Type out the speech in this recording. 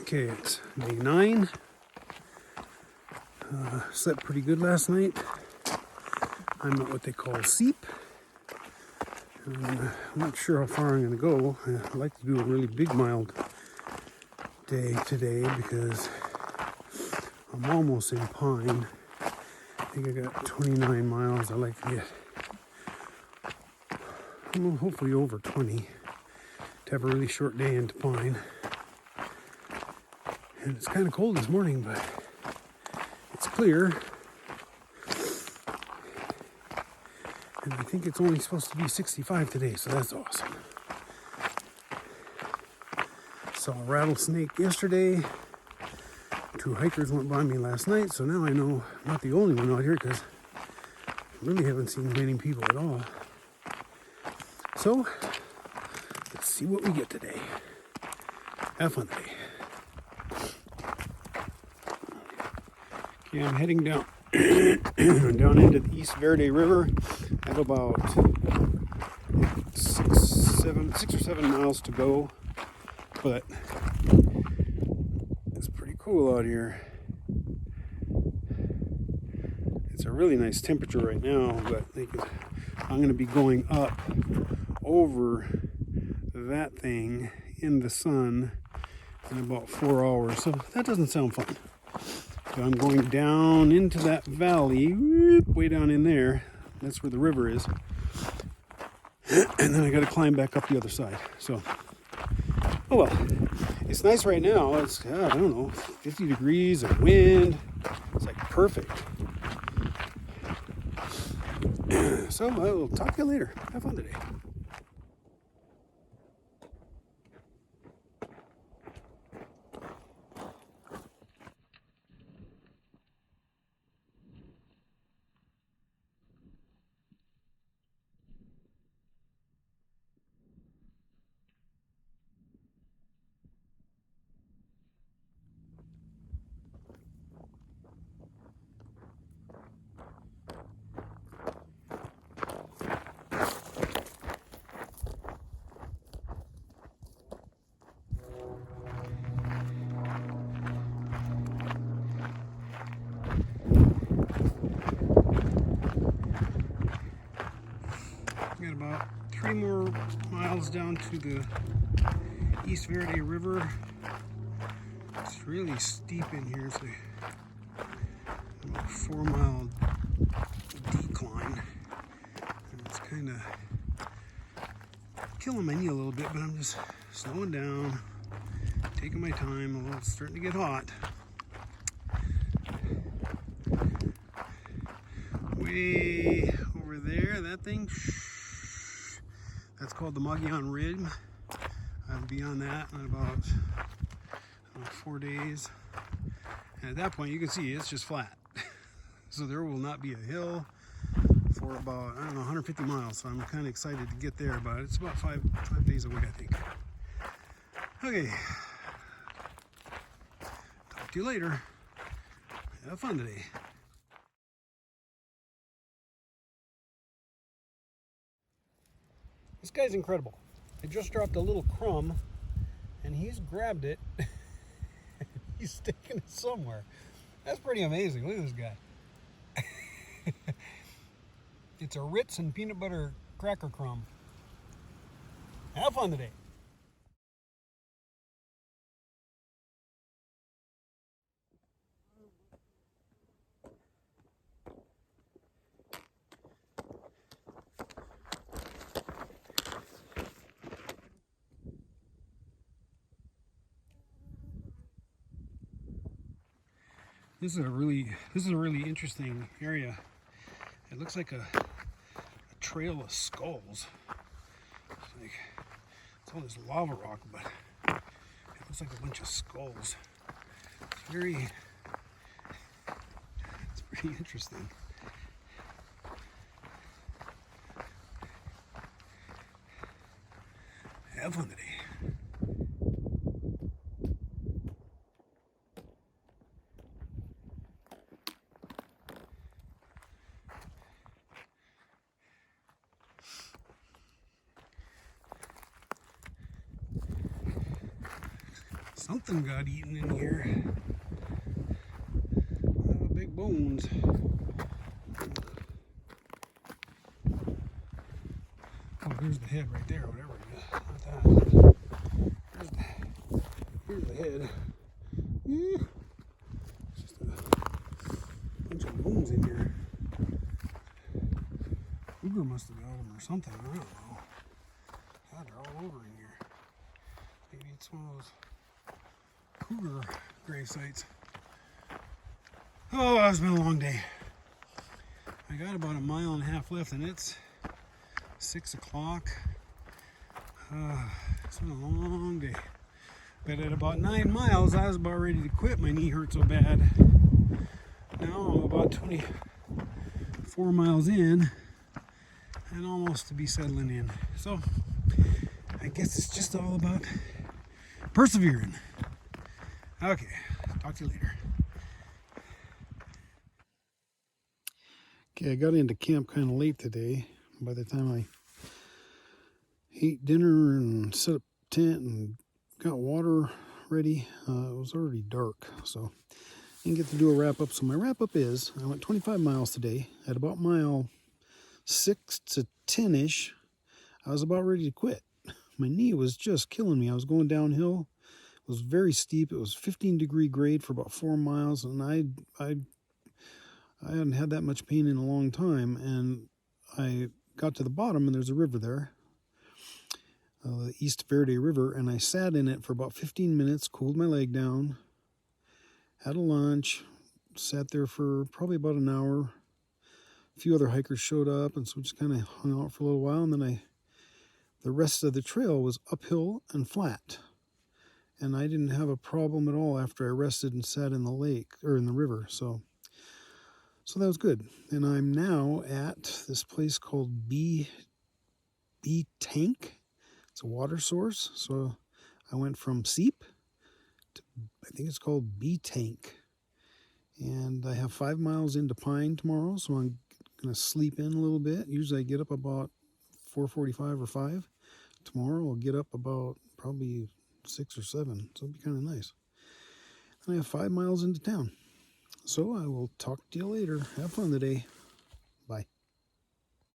Okay, it's day 9. Slept pretty good last night. I'm at what they call Seep. I'm not sure how far I'm going to go. I'd like to do a really big mild day today because I'm almost in Pine. I think I got 29 miles. I'd like to get hopefully over 20 to have a really short day into Pine. And it's kind of cold this morning, but it's clear. And I think it's only supposed to be 65 today, so that's awesome. Saw a rattlesnake yesterday. 2 hikers went by me last night, so now I know I'm not the only one out here because I really haven't seen many people at all. So, let's see what we get today. Have fun today. Okay, I'm heading down down into the East Verde River. I have about 6 or 7 miles to go, but it's pretty cool out here. It's a really nice temperature right now, but I'm going to be going up over that thing in the sun in about 4 hours, so that doesn't sound fun. So I'm going down into that valley, way down in there. That's where the river is. And then I got to climb back up the other side. So, oh well. It's nice right now. It's, I don't know, 50 degrees and wind. It's like perfect. So I will talk to you later. Have fun today. Got about 3 more miles down to the East Verde River. It's really steep in here. It's about a 4-mile decline. And it's kind of killing my knee a little bit, but I'm just slowing down, taking my time. Although it's starting to get hot. Way over there, that thing. That's called the Magellan Rim. I'll be on that in about 4 days. And at that point, you can see it's just flat. So there will not be a hill for about, 150 miles. So I'm kind of excited to get there, but it's about 5 days away, I think. Okay. Talk to you later. Have fun today. This guy's incredible. I just dropped a little crumb and he's grabbed it. He's taking it somewhere. That's pretty amazing. Look at this guy. It's a Ritz and peanut butter cracker crumb. Have fun today. This is a really interesting area. It looks like a trail of skulls. It's all this lava rock, but it looks like a bunch of skulls. It's pretty interesting. Have fun today. Something got eaten in here. Big bones. Oh, here's the head right there, whatever it is. Not that. Here's the head. Just a bunch of bones in here. Cougar must have got them or something. I don't know. God, they're all over in here. Maybe it's one of those cougar grave sites. Oh, it's been a long day. I got about 1.5 miles left, and it's 6 o'clock. It's been a long day. But at about 9 miles, I was about ready to quit. My knee hurt so bad. Now I'm about 24 miles in and almost to be settling in. So I guess it's just all about persevering. Okay, talk to you later. Okay, I got into camp kind of late today. By the time I ate dinner and set up tent and got water ready, it was already dark, so I didn't get to do a wrap up. So my wrap up is I went 25 miles today. At about mile 6 to 10ish, I was about ready to quit. My knee was just killing me. I was going downhill. It was very steep. It was 15-degree grade for about 4 miles, and I hadn't had that much pain in a long time. And I got to the bottom, and there's a river there, the East Verde River, and I sat in it for about 15 minutes, cooled my leg down, had a lunch, sat there for probably about an hour. A few other hikers showed up, and so we just kind of hung out for a little while, and then the rest of the trail was uphill and flat. And I didn't have a problem at all after I rested and sat in the lake, or in the river, so that was good. And I'm now at this place called Bee Tank. It's a water source. So I went from Seep to, I think it's called Bee Tank. And I have 5 miles into Pine tomorrow, so I'm going to sleep in a little bit. Usually I get up about 4:45 or 5. Tomorrow I'll get up about probably 6 or 7, so it'll be kind of nice. And I have 5 miles into town. So I will talk to you later. Have fun today.